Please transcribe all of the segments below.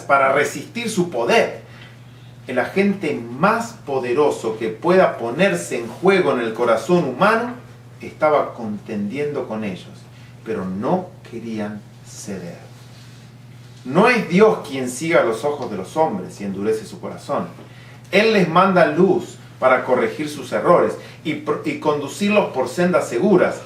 para resistir su poder. El agente más poderoso que pueda ponerse en juego en el corazón humano estaba contendiendo con ellos, pero no querían ceder. No es Dios quien ciega los ojos de los hombres y endurece su corazón. Él les manda luz para corregir sus errores y conducirlos por sendas seguras.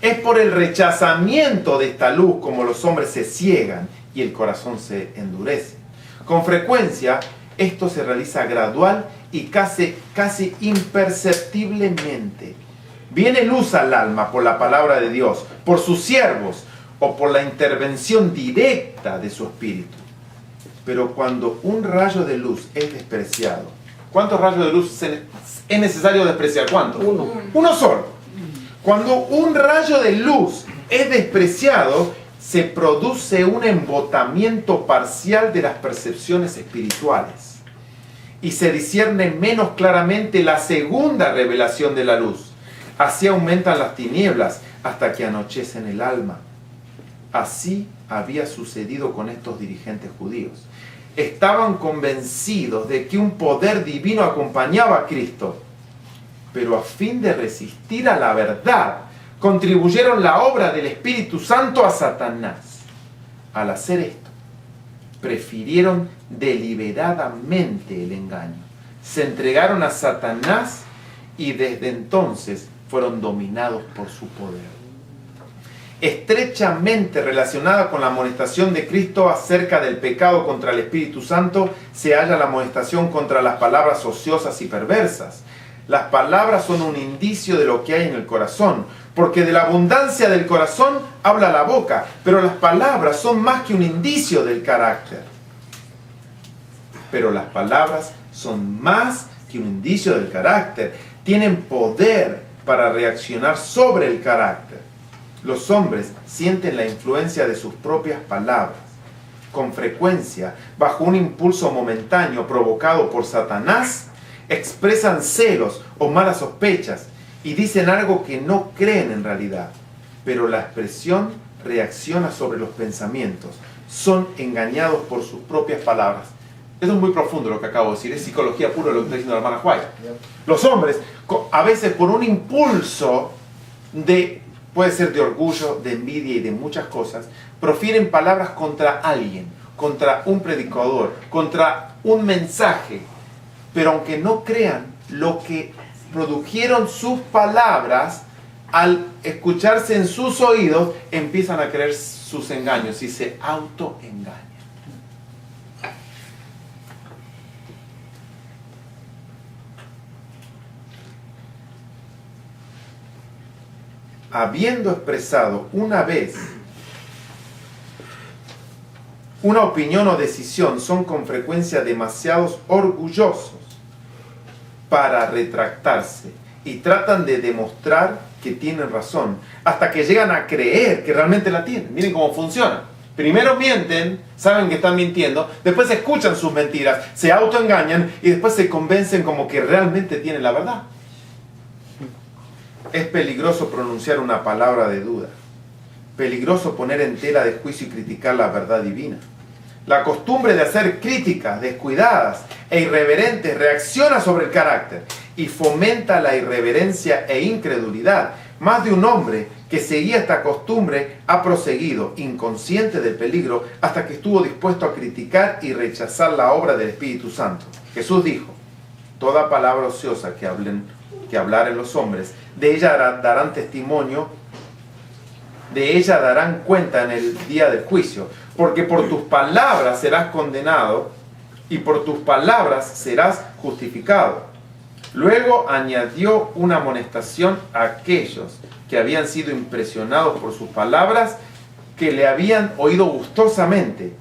Es por el rechazamiento de esta luz como los hombres se ciegan y el corazón se endurece. Con frecuencia, esto se realiza gradual y casi imperceptiblemente. Viene luz al alma por la palabra de Dios, por sus siervos o por la intervención directa de su espíritu. Pero cuando un rayo de luz es despreciado, ¿cuántos rayos de luz es necesario despreciar? ¿Cuántos? Uno solo. Cuando un rayo de luz es despreciado, se produce un embotamiento parcial de las percepciones espirituales y se discierne menos claramente la segunda revelación de la luz. Así aumentan las tinieblas hasta que anochece en el alma. Así había sucedido con estos dirigentes judíos. Estaban convencidos de que un poder divino acompañaba a Cristo, pero a fin de resistir a la verdad, contribuyeron la obra del Espíritu Santo a Satanás. Al hacer esto, prefirieron deliberadamente el engaño. Se entregaron a Satanás y desde entonces fueron dominados por su poder. Estrechamente relacionada con la amonestación de Cristo acerca del pecado contra el Espíritu Santo, se halla la amonestación contra las palabras ociosas y perversas. Las palabras son un indicio de lo que hay en el corazón, porque de la abundancia del corazón habla la boca, pero las palabras son más que un indicio del carácter. Pero las palabras son más que un indicio del carácter. Tienen poder para reaccionar sobre el carácter. Los hombres sienten la influencia de sus propias palabras. Con frecuencia, bajo un impulso momentáneo provocado por Satanás, expresan celos o malas sospechas y dicen algo que no creen en realidad. Pero la expresión reacciona sobre los pensamientos. Son engañados por sus propias palabras. Esto es muy profundo lo que acabo de decir. Es psicología pura lo que está diciendo la hermana White. Los hombres, a veces por un impulso puede ser de orgullo, de envidia y de muchas cosas, profieren palabras contra alguien, contra un predicador, contra un mensaje. Pero aunque no crean, lo que produjeron sus palabras, al escucharse en sus oídos, empiezan a creer sus engaños y se autoengañan. Habiendo expresado una vez una opinión o decisión, son con frecuencia demasiados orgullosos para retractarse y tratan de demostrar que tienen razón, hasta que llegan a creer que realmente la tienen. Miren cómo funciona. Primero mienten, saben que están mintiendo, después escuchan sus mentiras, se autoengañan y después se convencen como que realmente tienen la verdad. Es peligroso pronunciar una palabra de duda. Peligroso poner en tela de juicio y criticar la verdad divina. La costumbre de hacer críticas descuidadas e irreverentes reacciona sobre el carácter y fomenta la irreverencia e incredulidad. Más de un hombre que seguía esta costumbre ha proseguido, inconsciente del peligro, hasta que estuvo dispuesto a criticar y rechazar la obra del Espíritu Santo. Jesús dijo: toda palabra ociosa que hablaren los hombres, de ella darán testimonio, de ella darán cuenta en el día del juicio, porque por tus palabras serás condenado y por tus palabras serás justificado. Luego añadió una amonestación a aquellos que habían sido impresionados por sus palabras, que le habían oído gustosamente,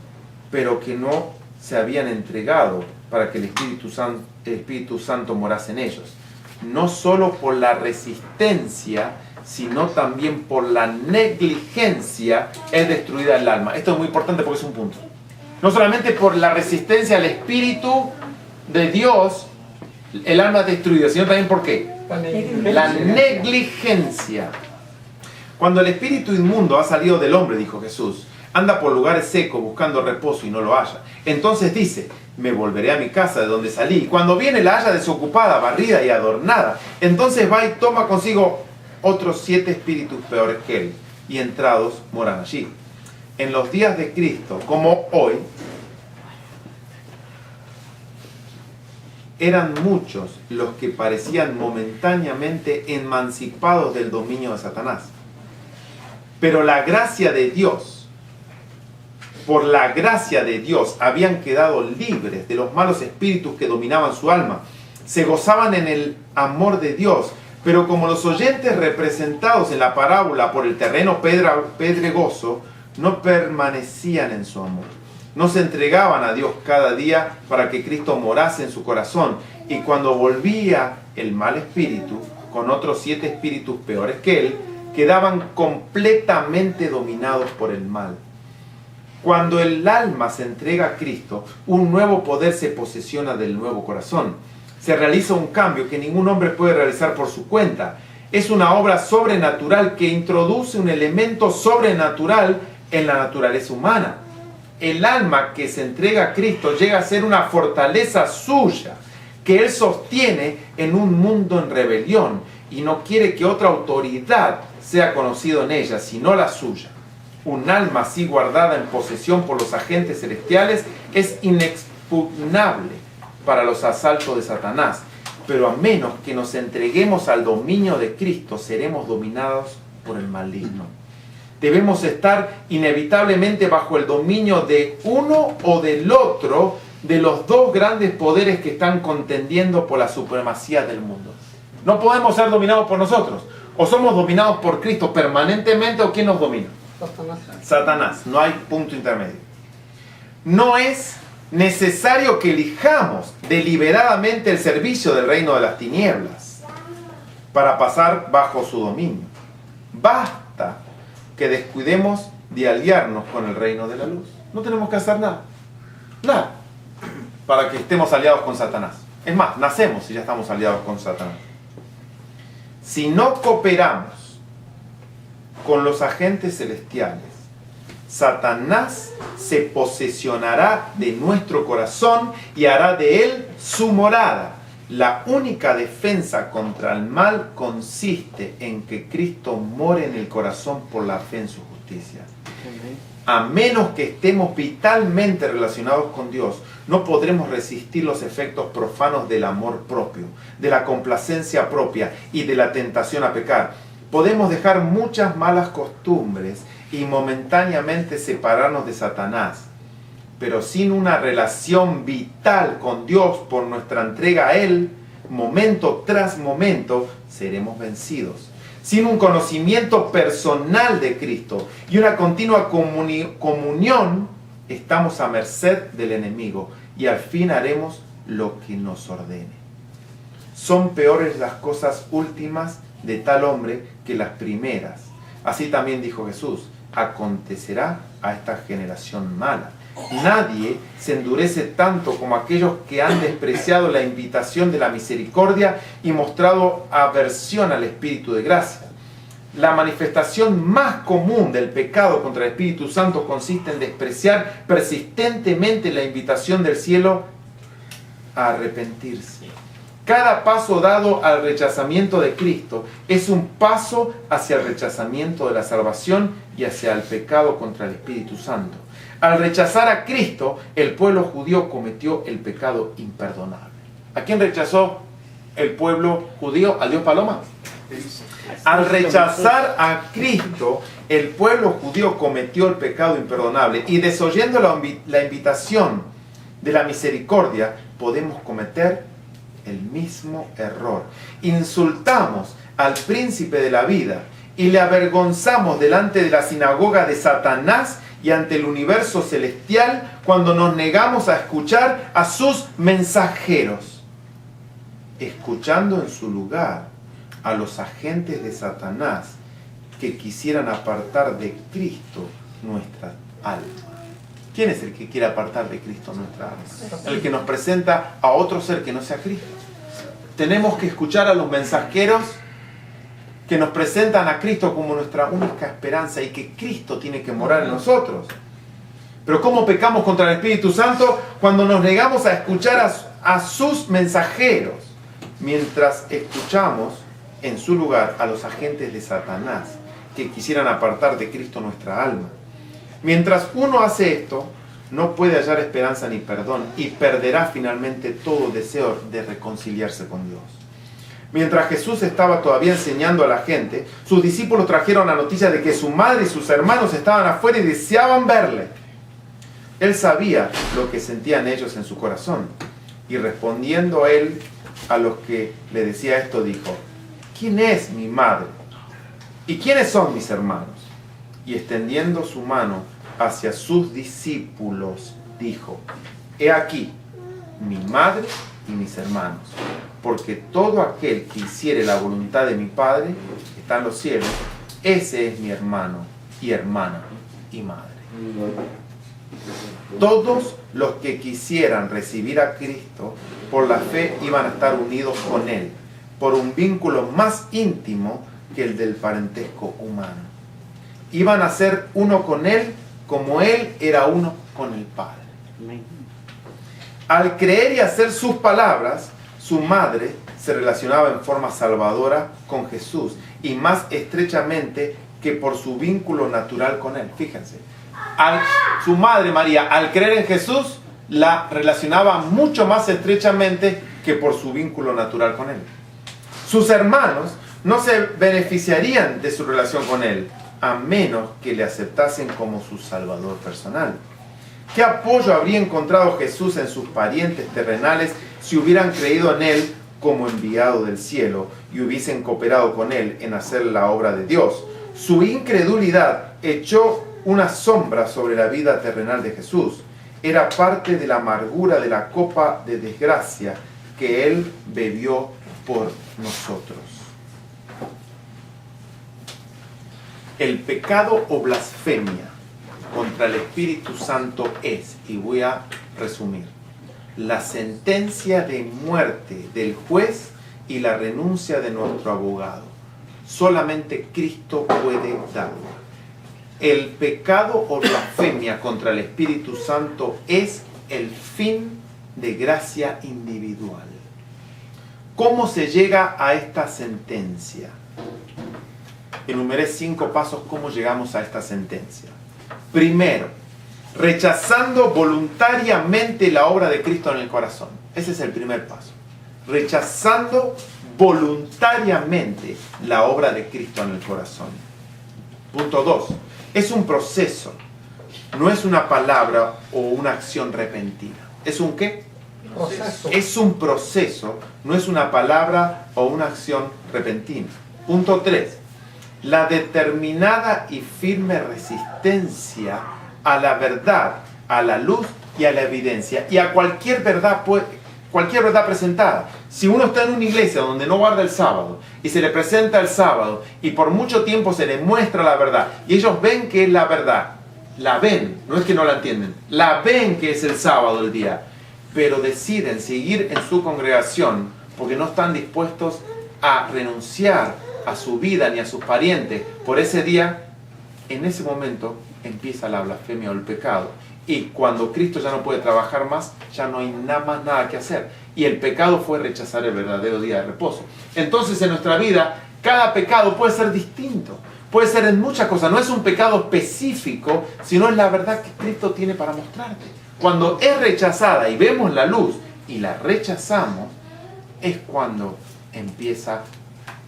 pero que no se habían entregado para que el Espíritu Santo morase en ellos. No solo por la resistencia, sino también por la negligencia es destruida el alma. Esto es muy importante porque es un punto. No solamente por la resistencia al Espíritu de Dios, el alma es destruida, sino también por qué. La negligencia. Cuando el espíritu inmundo ha salido del hombre, dijo Jesús, Anda por lugares secos buscando reposo y no lo halla. Entonces dice, me volveré a mi casa de donde salí. Y cuando viene la halla desocupada, barrida y adornada. Entonces va y toma consigo otros 7 espíritus peores que él. Y entrados moran allí. En los días de Cristo, como hoy, eran muchos los que parecían momentáneamente emancipados del dominio de Satanás. Pero la gracia de Dios, por la gracia de Dios, habían quedado libres de los malos espíritus que dominaban su alma. Se gozaban en el amor de Dios, pero como los oyentes representados en la parábola por el terreno pedregoso, no permanecían en su amor. No se entregaban a Dios cada día para que Cristo morase en su corazón. Y cuando volvía el mal espíritu, con otros 7 espíritus peores que él, quedaban completamente dominados por el mal. Cuando el alma se entrega a Cristo, un nuevo poder se posesiona del nuevo corazón. Se realiza un cambio que ningún hombre puede realizar por su cuenta. Es una obra sobrenatural que introduce un elemento sobrenatural en la naturaleza humana. El alma que se entrega a Cristo llega a ser una fortaleza suya, que él sostiene en un mundo en rebelión y no quiere que otra autoridad sea conocido en ella, sino la suya. Un alma así guardada en posesión por los agentes celestiales es inexpugnable para los asaltos de Satanás, pero a menos que nos entreguemos al dominio de Cristo, seremos dominados por el maligno. Debemos estar inevitablemente bajo el dominio de uno o del otro de los 2 grandes poderes que están contendiendo por la supremacía del mundo. No podemos ser dominados por nosotros. O somos dominados por Cristo permanentemente, o ¿quién nos domina? Satanás. No hay punto intermedio. No es necesario que elijamos deliberadamente el servicio del reino de las tinieblas para pasar bajo su dominio. Basta que descuidemos de aliarnos con el reino de la luz. No tenemos que hacer nada. Nada. Para que estemos aliados con Satanás. Es más, nacemos y ya estamos aliados con Satanás. Si no cooperamos con los agentes celestiales, Satanás se posesionará de nuestro corazón y hará de él su morada. La única defensa contra el mal consiste en que Cristo more en el corazón por la fe en su justicia. A menos que estemos vitalmente relacionados con Dios, no podremos resistir los efectos profanos del amor propio, de la complacencia propia y de la tentación a pecar. Podemos dejar muchas malas costumbres y momentáneamente separarnos de Satanás, pero sin una relación vital con Dios por nuestra entrega a Él, momento tras momento, seremos vencidos. Sin un conocimiento personal de Cristo y una continua comunión, estamos a merced del enemigo y al fin haremos lo que nos ordene. Son peores las cosas últimas de tal hombre que las primeras. Así también dijo Jesús, acontecerá a esta generación mala. Nadie se endurece tanto como aquellos que han despreciado la invitación de la misericordia y mostrado aversión al Espíritu de gracia. La manifestación más común del pecado contra el Espíritu Santo consiste en despreciar persistentemente la invitación del cielo a arrepentirse. Cada paso dado al rechazamiento de Cristo es un paso hacia el rechazamiento de la salvación y hacia el pecado contra el Espíritu Santo. Al rechazar a Cristo, el pueblo judío cometió el pecado imperdonable. ¿A quién rechazó el pueblo judío? ¿Al Dios Paloma? Al rechazar a Cristo, el pueblo judío cometió el pecado imperdonable. Y desoyendo la invitación de la misericordia, podemos cometer el mismo error. Insultamos al príncipe de la vida y le avergonzamos delante de la sinagoga de Satanás y ante el universo celestial cuando nos negamos a escuchar a sus mensajeros, escuchando en su lugar a los agentes de Satanás que quisieran apartar de Cristo nuestra alma. ¿Quién es el que quiere apartar de Cristo nuestra alma? El que nos presenta a otro ser que no sea Cristo. Tenemos que escuchar a los mensajeros que nos presentan a Cristo como nuestra única esperanza y que Cristo tiene que morar en nosotros. Pero ¿cómo pecamos contra el Espíritu Santo? Cuando nos negamos a escuchar a sus mensajeros, mientras escuchamos en su lugar a los agentes de Satanás que quisieran apartar de Cristo nuestra alma. Mientras uno hace esto, no puede hallar esperanza ni perdón y perderá finalmente todo deseo de reconciliarse con Dios. Mientras Jesús estaba todavía enseñando a la gente, sus discípulos trajeron la noticia de que su madre y sus hermanos estaban afuera y deseaban verle. Él sabía lo que sentían ellos en su corazón, y respondiendo él a los que le decía esto, dijo: ¿quién es mi madre? ¿Y quiénes son mis hermanos? Y extendiendo su mano hacia sus discípulos, dijo: he aquí mi madre y mis hermanos, porque todo aquel que hiciere la voluntad de mi Padre, que está en los cielos, ese es mi hermano y hermana y madre. Todos los que quisieran recibir a Cristo por la fe iban a estar unidos con Él, por un vínculo más íntimo que el del parentesco humano. Iban a ser uno con Él como Él era uno con el Padre. Al creer y hacer sus palabras, su madre se relacionaba en forma salvadora con Jesús y más estrechamente que por su vínculo natural con Él. Fíjense, su madre María, al creer en Jesús, la relacionaba mucho más estrechamente que por su vínculo natural con Él. Sus hermanos no se beneficiarían de su relación con Él, a menos que le aceptasen como su Salvador personal. ¿Qué apoyo habría encontrado Jesús en sus parientes terrenales si hubieran creído en Él como enviado del cielo y hubiesen cooperado con Él en hacer la obra de Dios? Su incredulidad echó una sombra sobre la vida terrenal de Jesús. Era parte de la amargura de la copa de desgracia que Él bebió por nosotros. El pecado o blasfemia contra el Espíritu Santo es, y voy a resumir, la sentencia de muerte del juez y la renuncia de nuestro abogado. Solamente Cristo puede darlo. El pecado o blasfemia contra el Espíritu Santo es el fin de gracia individual. ¿Cómo se llega a esta sentencia? Enumeré 5 pasos cómo llegamos a esta sentencia. Primero, rechazando voluntariamente la obra de Cristo en el corazón. Ese es el primer paso. Rechazando voluntariamente la obra de Cristo en el corazón. Punto 2. Es un proceso, no es una palabra o una acción repentina. ¿Es un qué? Proceso. Es un proceso, no es una palabra o una acción repentina. Punto 3. La determinada y firme resistencia a la verdad, a la luz y a la evidencia, y a cualquier verdad presentada. Si uno está en una iglesia donde no guarda el sábado, y se le presenta el sábado, y por mucho tiempo se le muestra la verdad, y ellos ven que es la verdad, la ven, no es que no la entienden, la ven que es el sábado el día, pero deciden seguir en su congregación porque no están dispuestos a renunciar a su vida ni a sus parientes por ese día, en ese momento empieza la blasfemia o el pecado. Y cuando Cristo ya no puede trabajar más, ya no hay nada que hacer. Y el pecado fue rechazar el verdadero día de reposo. Entonces en nuestra vida, cada pecado puede ser distinto. Puede ser en muchas cosas. No es un pecado específico, sino es la verdad que Cristo tiene para mostrarte. Cuando es rechazada y vemos la luz y la rechazamos, es cuando empieza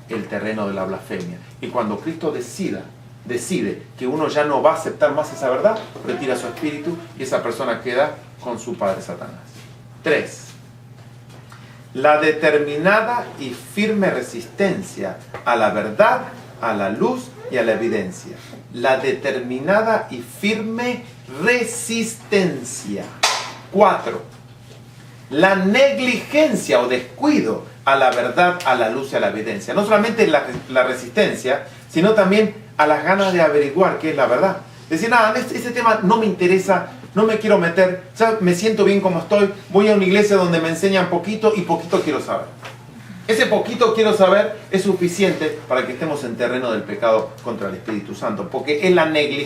el terreno de la blasfemia. Y cuando Cristo decide que uno ya no va a aceptar más esa verdad, retira su espíritu y esa persona queda con su padre Satanás. 3. La determinada y firme resistencia a la verdad, a la luz y a la evidencia. La determinada y firme resistencia. 4. La negligencia o descuido a la verdad, a la luz y a la evidencia. No solamente la resistencia, sino también a las ganas de averiguar qué es la verdad. Decir, nada, este tema no me interesa, no me quiero meter, ya me siento bien como estoy, voy a una iglesia donde me enseñan poquito y poquito quiero saber. Ese poquito quiero saber es suficiente para que estemos en terreno del pecado contra el Espíritu Santo, porque es la negligencia